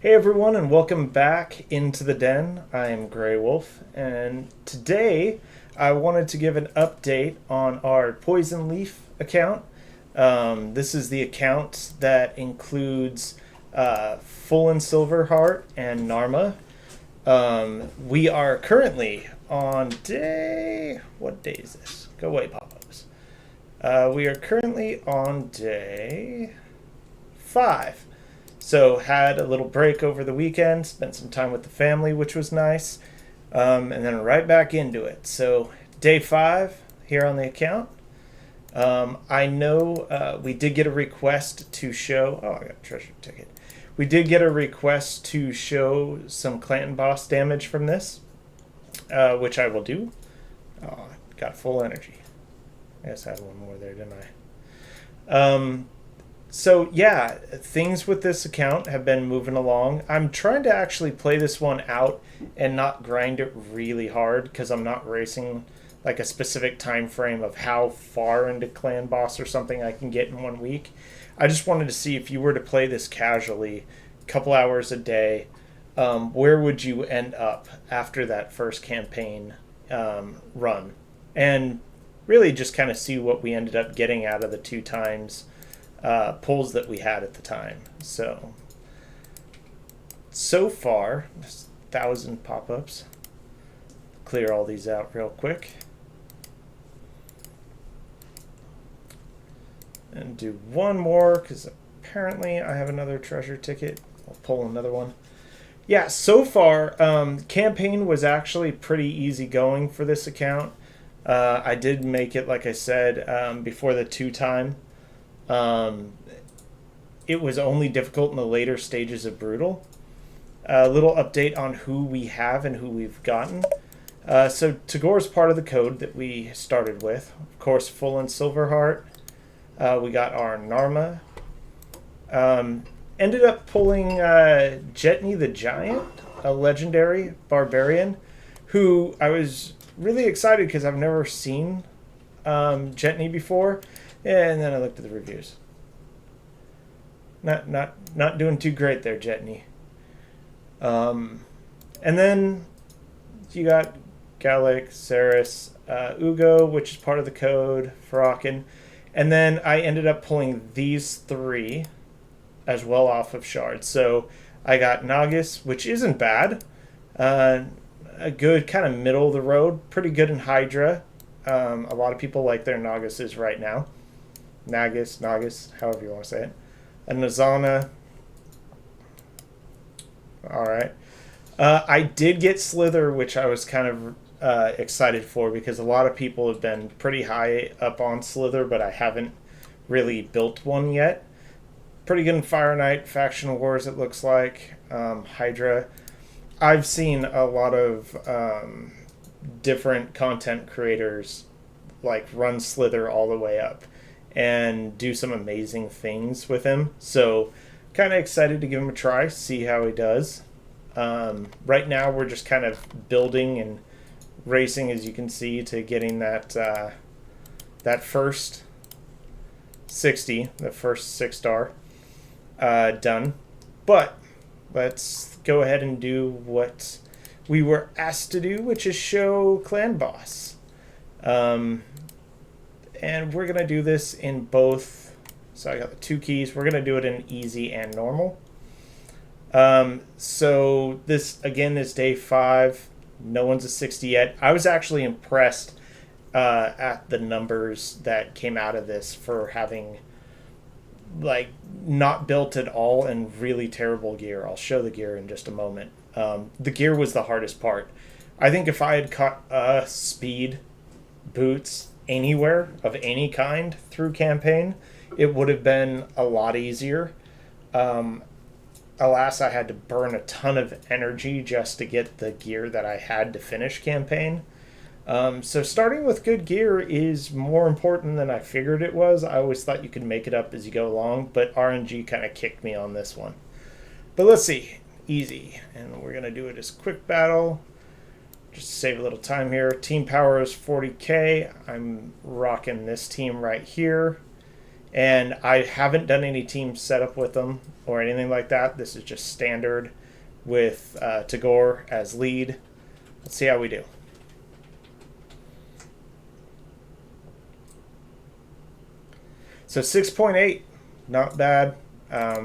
Hey everyone, and welcome back into the den. I am Grey Wolf, and today I wanted to give an update on our Poison Leaf account. This is the account that includes Folan Silverhart and Narma. We are currently on day. What day is this? Go away, pop-ups. We are currently on day 5. So had a little break over the weekend, spent some time with the family, which was nice, and then right back into it. So day 5 here on the account. I know we did get a request to show. Oh, I got a treasure ticket. We did get a request to show some Clanton boss damage from this, which I will do. Oh, got full energy. I guess I had one more there, didn't I? So yeah, things with this account have been moving along. I'm trying to actually play this one out and not grind it really hard because I'm not racing like a specific time frame of how far into clan boss or something I can get in 1 week. I just wanted to see if you were to play this casually, a couple hours a day, where would you end up after that first campaign run? And really just kind of see what we ended up getting out of the 2 times pulls that we had at the time. So far, 1,000 pop-ups. Clear all these out real quick. And do one more, because apparently I have another treasure ticket. I'll pull another one. Yeah, so far, campaign was actually pretty easy going for this account. I did make it, like I said, before the 2 time. It was only difficult in the later stages of Brutal. A little update on who we have and who we've gotten. So Tagor's part of the code that we started with. Of course, Folan Silverhart. We got our Narma. Ended up pulling Jetney the Giant, a legendary barbarian, who I was really excited because I've never seen Jetney before. And then I looked at the reviews. Not doing too great there, Jetney. And then you got Gallic, Saris, Ugo, which is part of the code, Farrakhan. And then I ended up pulling these 3 as well off of shards. So I got Nagus, which isn't bad. A good kind of middle of the road. Pretty good in Hydra. A lot of people like their Naguses right now. Nagus, however you want to say it. A Nazana. Alright. I did get Slither, which I was kind of excited for because a lot of people have been pretty high up on Slither, but I haven't really built one yet. Pretty good in Fire Knight, Faction Wars, it looks like. Hydra. I've seen a lot of different content creators like run Slither all the way up and do some amazing things with him. So kind of excited to give him a try, see how he does. Right now we're just kind of building and racing, as you can see, to getting that first 60, the first 6-star done. But let's go ahead and do what we were asked to do, which is show clan boss. And we're going to do this in both. So I got the 2 keys. We're going to do it in easy and normal. So this, again, is day 5. No one's a 60 yet. I was actually impressed at the numbers that came out of this for having, like, not built at all and really terrible gear. I'll show the gear in just a moment. The gear was the hardest part. I think if I had caught speed boots anywhere of any kind through campaign, it would have been a lot easier. Alas, I had to burn a ton of energy just to get the gear that I had to finish campaign. So starting with good gear is more important than I figured it was. I always thought you could make it up as you go along, but RNG kind of kicked me on this one. But let's see. Easy. And we're going to do it as quick battle. Just to save a little time here. Team power is 40k. I'm rocking this team right here. And I haven't done any team setup with them or anything like that. This is just standard with Tagore as lead. Let's see how we do. So 6.8, not bad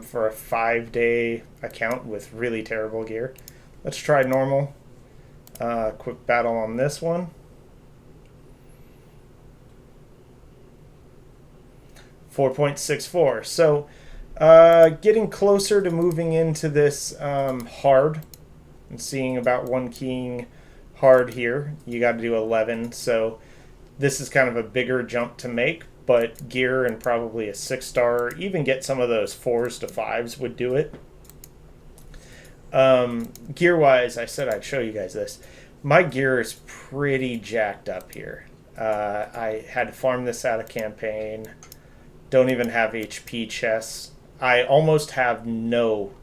for a 5-day account with really terrible gear. Let's try normal. Quick battle on this one. 4.64. So getting closer to moving into this hard and seeing about one keying hard here. You got to do 11. So this is kind of a bigger jump to make, but gear and probably a 6-star, even get some of those 4s to 5s would do it. Gear wise, I said I'd show you guys this. My gear is pretty jacked up here. I had to farm this out of campaign. Don't even have HP chests. I almost have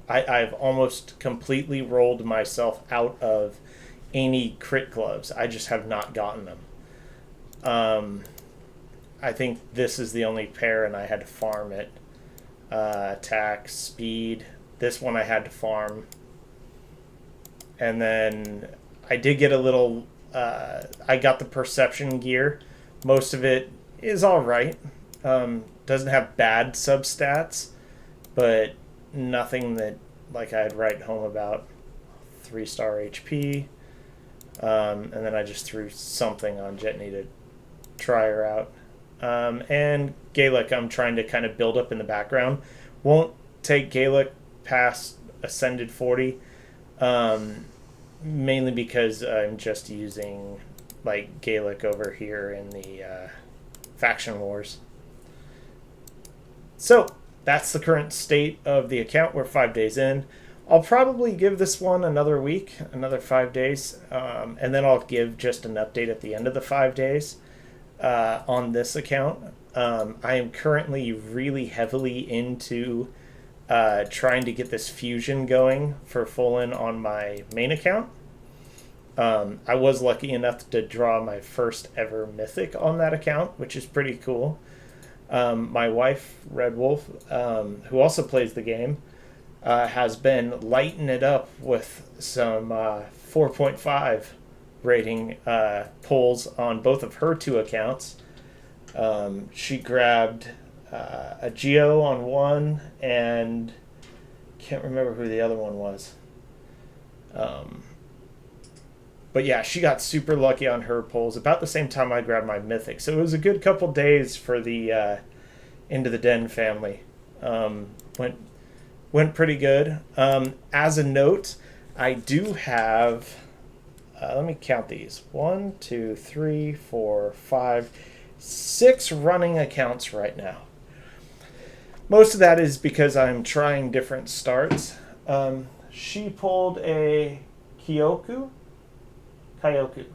I've almost completely rolled myself out of any crit gloves. I just have not gotten them. I think this is the only pair, and I had to farm it. Attack, speed. This one I had to farm. And then I did get a little... I got the perception gear. Most of it is all right. Doesn't have bad substats, but nothing that like I'd write home about. 3-star HP. And then I just threw something on Jetney to try her out. And Gaelic I'm trying to kind of build up in the background. Won't take Gaelic past Ascended 40. Mainly because I'm just using like Gaelic over here in the faction wars. So that's the current state of the account. We're 5 days in. I'll probably give this one another week, another 5 days, and then I'll give just an update at the end of the 5 days on this account. I am currently really heavily into trying to get this fusion going for Folan on my main account. I was lucky enough to draw my first ever mythic on that account, which is pretty cool. My wife, Red Wolf, who also plays the game, has been lighting it up with some 4.5 rating pulls on both of her 2 accounts. She grabbed a Geo on one, and can't remember who the other one was. But yeah, she got super lucky on her pulls about the same time I grabbed my mythic. So it was a good couple days for the Into the Den family. Went pretty good. As a note, I do have, let me count these. 1, 2, 3, 4, 5, 6 running accounts right now. Most of that is because I'm trying different starts. She pulled a Kyoku. Kyoku.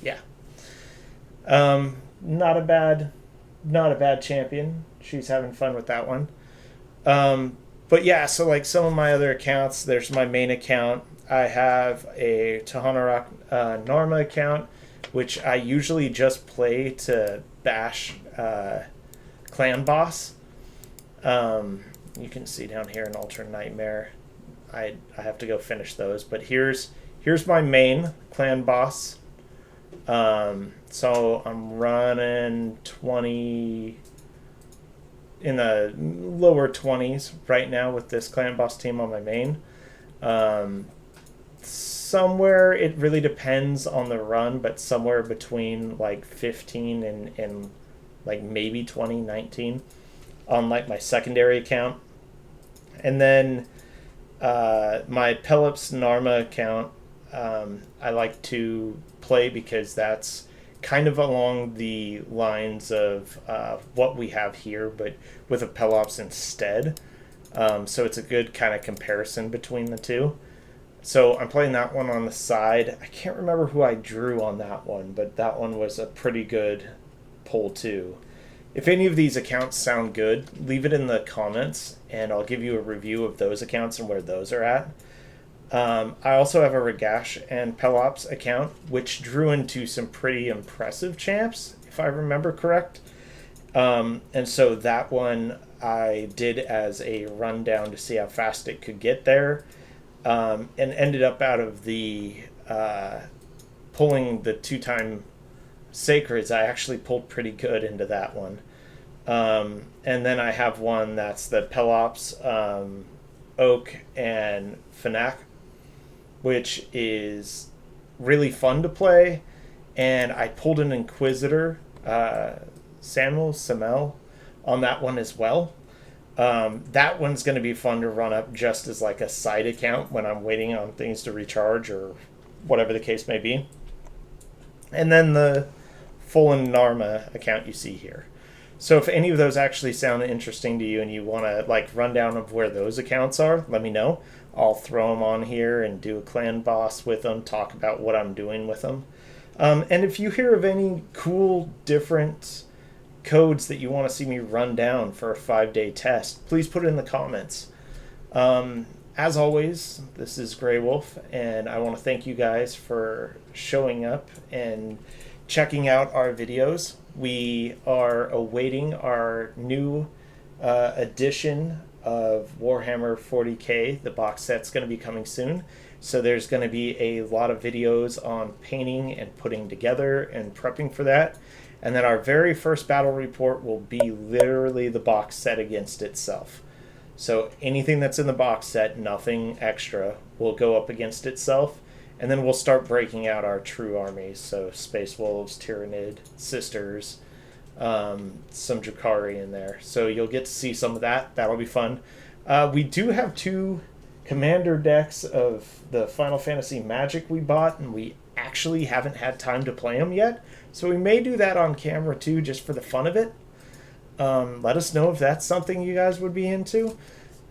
Yeah. Not a bad champion. She's having fun with that one. But yeah, so like some of my other accounts, there's my main account. I have a Tahanarak Narma account, which I usually just play to bash Clan Boss. You can see down here in Ultra Nightmare. I have to go finish those, but here's my main Clan Boss. So I'm running 20 in the lower 20s right now with this Clan Boss team on my main. Somewhere, it really depends on the run, but somewhere between like 15 and like maybe 20, 19 on like my secondary account. And then my Pelops Narma account, I like to play because that's kind of along the lines of what we have here, but with a Pelops instead. So it's a good kind of comparison between the two. So I'm playing that one on the side. I can't remember who I drew on that one, but that one was a pretty good pull too. If any of these accounts sound good, leave it in the comments, and I'll give you a review of those accounts and where those are at. I also have a Ragash and Pelops account, which drew into some pretty impressive champs, if I remember correct. And so that one I did as a rundown to see how fast it could get there, and ended up out of the pulling the 2-time sacreds. I actually pulled pretty good into that one. And then I have one that's the Pelops, Oak, and Fnac, which is really fun to play. And I pulled an Inquisitor, Samel, on that one as well. That one's going to be fun to run up just as like a side account when I'm waiting on things to recharge or whatever the case may be. And then the Folan Narma account you see here. So if any of those actually sound interesting to you and you want to like rundown of where those accounts are, let me know. I'll throw them on here and do a clan boss with them, talk about what I'm doing with them. And if you hear of any cool different codes that you want to see me run down for a 5-day test, please put it in the comments. As always, this is Grey Wolf, and I want to thank you guys for showing up and checking out our videos. We are awaiting our new edition of Warhammer 40k. The box set's going to be coming soon. So there's going to be a lot of videos on painting and putting together and prepping for that. And then our very first battle report will be literally the box set against itself. So anything that's in the box set, nothing extra, will go up against itself. And then we'll start breaking out our true armies. So Space Wolves, Tyrannid, Sisters, some Drukhari in there. So you'll get to see some of that. That'll be fun. We do have 2 commander decks of the Final Fantasy Magic we bought, and we actually haven't had time to play them yet. So we may do that on camera too, just for the fun of it. Let us know if that's something you guys would be into.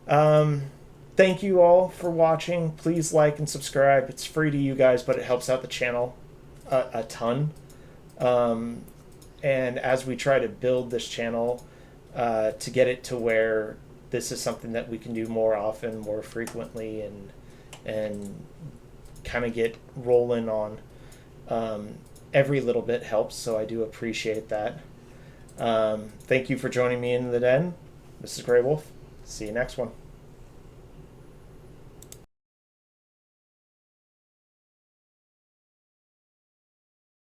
Thank you all for watching. Please like and subscribe. It's free to you guys, but it helps out the channel a ton. And as we try to build this channel to get it to where this is something that we can do more often, more frequently, and kind of get rolling on, every little bit helps, so I do appreciate that. Thank you for joining me in the den. This is Grey Wolf. See you next one.